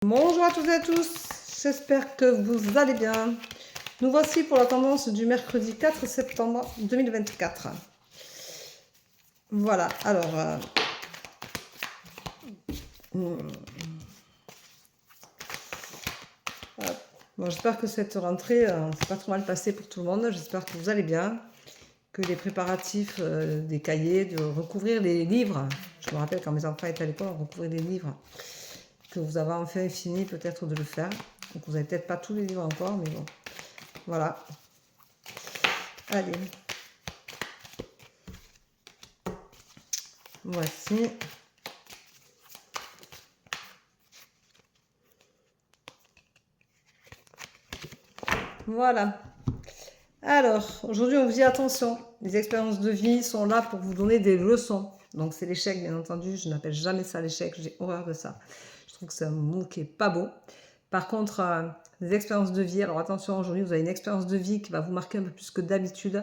Bonjour à toutes et à tous, j'espère que vous allez bien. Nous voici pour la tendance du mercredi 4 septembre 2024. Voilà, alors... bon, j'espère que cette rentrée c'est pas trop mal passé pour tout le monde. J'espère que vous allez bien, que les préparatifs des cahiers, de recouvrir les livres. Je me rappelle quand mes enfants étaient à l'école, on recouvrait les livres. Que vous avez enfin fini peut-être de le faire. Donc vous n'avez peut-être pas tous les livres encore, mais bon. Voilà. Allez. Voici. Voilà. Alors, aujourd'hui, on vous dit attention. Les expériences de vie sont là pour vous donner des leçons. Donc, c'est l'échec, bien entendu. Je n'appelle jamais ça l'échec. J'ai horreur de ça. Je trouve que c'est un mot qui est pas beau. Par contre, les expériences de vie. Alors, attention, aujourd'hui, vous avez une expérience de vie qui va vous marquer un peu plus que d'habitude.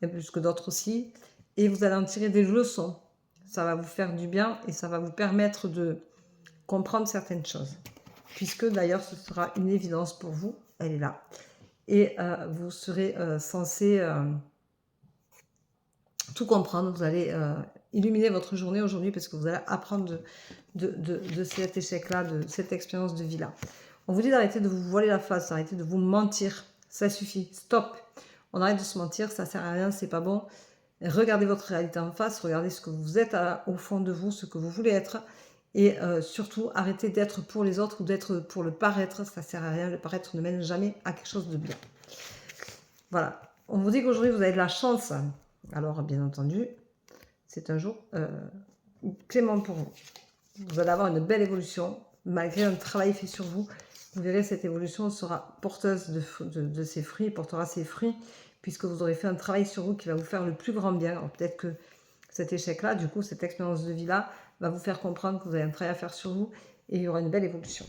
Un peu plus que d'autres aussi. Et vous allez en tirer des leçons. Ça va vous faire du bien et ça va vous permettre de comprendre certaines choses. Puisque, d'ailleurs, ce sera une évidence pour vous. Elle est là. Et vous serez censé tout comprendre. Vous allez illuminer votre journée aujourd'hui parce que vous allez apprendre de cet échec-là, de cette expérience de vie-là. On vous dit d'arrêter de vous voiler la face, d'arrêter de vous mentir. Ça suffit, stop. On arrête de se mentir, ça sert à rien, c'est pas bon. Regardez votre réalité en face, regardez ce que vous êtes au fond de vous, ce que vous voulez être. Et surtout, arrêtez d'être pour les autres ou d'être pour le paraître. Ça ne sert à rien. Le paraître ne mène jamais à quelque chose de bien. Voilà. On vous dit qu'aujourd'hui, vous avez de la chance. Alors, bien entendu, c'est un jour clément pour vous. Vous allez avoir une belle évolution. Malgré un travail fait sur vous, vous verrez cette évolution sera porteuse de ses fruits, portera ses fruits, puisque vous aurez fait un travail sur vous qui va vous faire le plus grand bien. Alors, peut-être que cet échec-là, du coup, cette expérience de vie-là, va vous faire comprendre que vous avez un travail à faire sur vous et il y aura une belle évolution.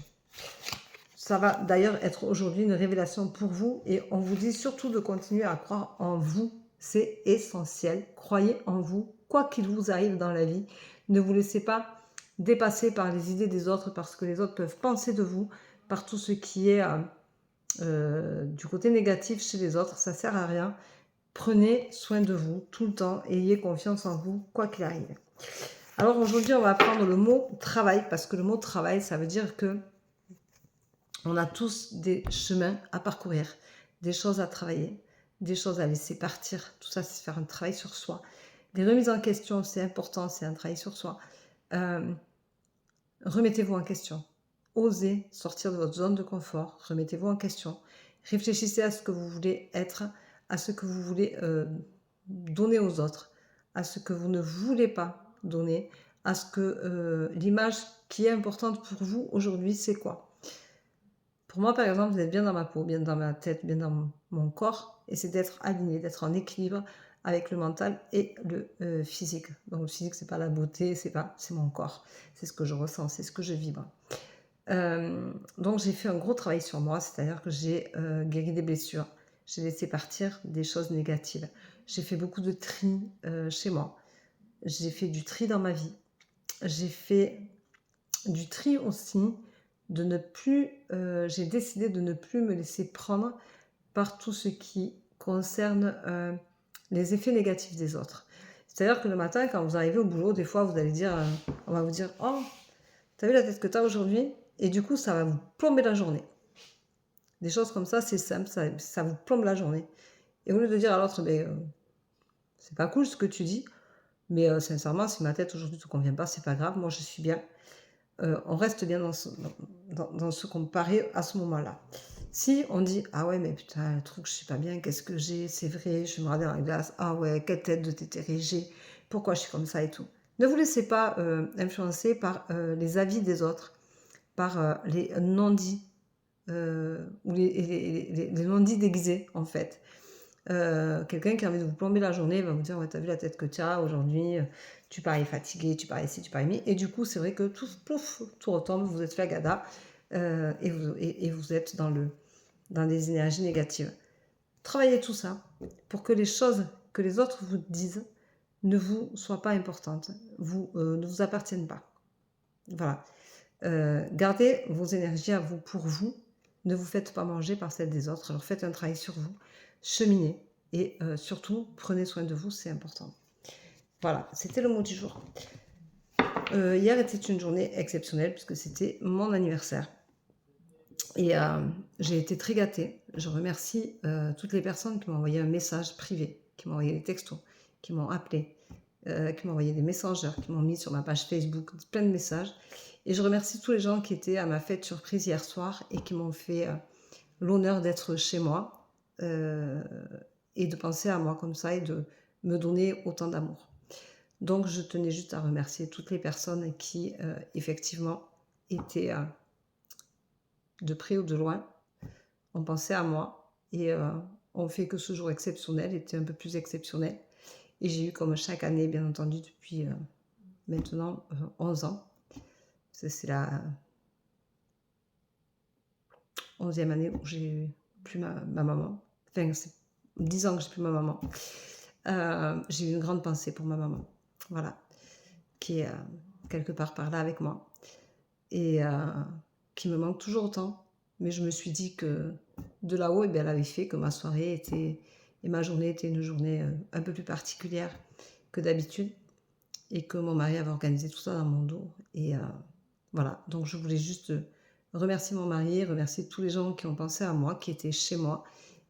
Ça va d'ailleurs être aujourd'hui une révélation pour vous et on vous dit surtout de continuer à croire en vous. C'est essentiel. Croyez en vous, quoi qu'il vous arrive dans la vie. Ne vous laissez pas dépasser par les idées des autres parce que les autres peuvent penser de vous, par tout ce qui est du côté négatif chez les autres. Ça ne sert à rien. Prenez soin de vous tout le temps et ayez confiance en vous, quoi qu'il arrive. Alors aujourd'hui, on va prendre le mot travail, parce que le mot travail, ça veut dire que on a tous des chemins à parcourir, des choses à travailler, des choses à laisser partir. Tout ça, c'est faire un travail sur soi. Les remises en question, c'est important, c'est un travail sur soi. Remettez-vous en question. Osez sortir de votre zone de confort. Remettez-vous en question. Réfléchissez à ce que vous voulez être, à ce que vous voulez donner aux autres, à ce que vous ne voulez pas donner, à ce que l'image qui est importante pour vous aujourd'hui, c'est quoi? Pour moi, par exemple, vous êtes bien dans ma peau, bien dans ma tête, bien dans mon corps, et c'est d'être aligné, d'être en équilibre avec le mental et le physique. Donc le physique, c'est pas la beauté, c'est mon corps, c'est ce que je ressens, c'est ce que je vibre. Donc j'ai fait un gros travail sur moi, c'est-à-dire que j'ai guéri des blessures, j'ai laissé partir des choses négatives, j'ai fait beaucoup de tri chez moi, j'ai fait du tri dans ma vie, j'ai fait du tri aussi de ne plus, j'ai décidé de ne plus me laisser prendre par tout ce qui concerne les effets négatifs des autres. C'est-à-dire que le matin, quand vous arrivez au boulot, des fois, vous allez dire, on va vous dire, oh, t'as vu la tête que t'as aujourd'hui? Et du coup, ça va vous plomber la journée. Des choses comme ça, c'est simple, ça vous plombe la journée. Et au lieu de dire à l'autre, c'est pas cool ce que tu dis, mais sincèrement, si ma tête aujourd'hui ne te convient pas, c'est pas grave, moi je suis bien. On reste bien dans ce qu'on paraît à ce moment-là. Si on dit, ah ouais, mais putain, le truc, je suis pas bien, qu'est-ce que j'ai? C'est vrai, je me regarde dans la glace, ah ouais, quelle tête de tétéré j'ai, pourquoi je suis comme ça et tout. Ne vous laissez pas influencer par les avis des autres, par les non-dits, ou les non-dits déguisés, en fait. Quelqu'un qui a envie de vous plomber la journée va vous dire, ouais, t'as vu la tête que tu as aujourd'hui, tu parais fatigué, tu parais ci, tu parais mi. Et du coup, c'est vrai que tout retombe, vous êtes fait gada et vous êtes dans des énergies négatives. Travaillez tout ça pour que les choses que les autres vous disent ne vous soient pas importantes, ne vous appartiennent pas. Voilà. Gardez vos énergies à vous pour vous. Ne vous faites pas manger par celles des autres. Alors faites un travail sur vous, cheminez et surtout prenez soin de vous, c'est important. Voilà, c'était le mot du jour. Hier était une journée exceptionnelle puisque c'était mon anniversaire. Et j'ai été très gâtée. Je remercie toutes les personnes qui m'ont envoyé un message privé, qui m'ont envoyé des textos, qui m'ont appelé, qui m'ont envoyé des messengers, qui m'ont mis sur ma page Facebook plein de messages. Et je remercie tous les gens qui étaient à ma fête surprise hier soir et qui m'ont fait l'honneur d'être chez moi et de penser à moi comme ça et de me donner autant d'amour. Donc je tenais juste à remercier toutes les personnes qui effectivement étaient de près ou de loin, ont pensé à moi et ont fait que ce jour exceptionnel était un peu plus exceptionnel. Et j'ai eu comme chaque année, bien entendu, depuis maintenant 11 ans. C'est la 11e année où j'ai plus ma maman. Enfin, c'est 10 ans que j'ai plus ma maman. J'ai eu une grande pensée pour ma maman. Voilà. Qui est quelque part par là avec moi. Et qui me manque toujours autant. Mais je me suis dit que de là-haut, eh bien, elle avait fait que ma soirée était, et ma journée était une journée un peu plus particulière que d'habitude. Et que mon mari avait organisé tout ça dans mon dos. Et voilà, donc je voulais juste remercier mon mari, remercier tous les gens qui ont pensé à moi, qui étaient chez moi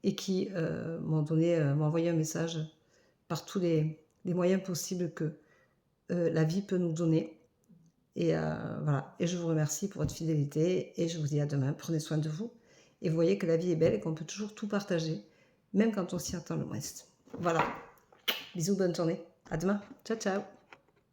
et qui m'ont envoyé un message par tous les moyens possibles que la vie peut nous donner. Et voilà, et je vous remercie pour votre fidélité et je vous dis à demain. Prenez soin de vous et vous voyez que la vie est belle et qu'on peut toujours tout partager, même quand on s'y attend le moins. Voilà, bisous, bonne journée, à demain, ciao ciao.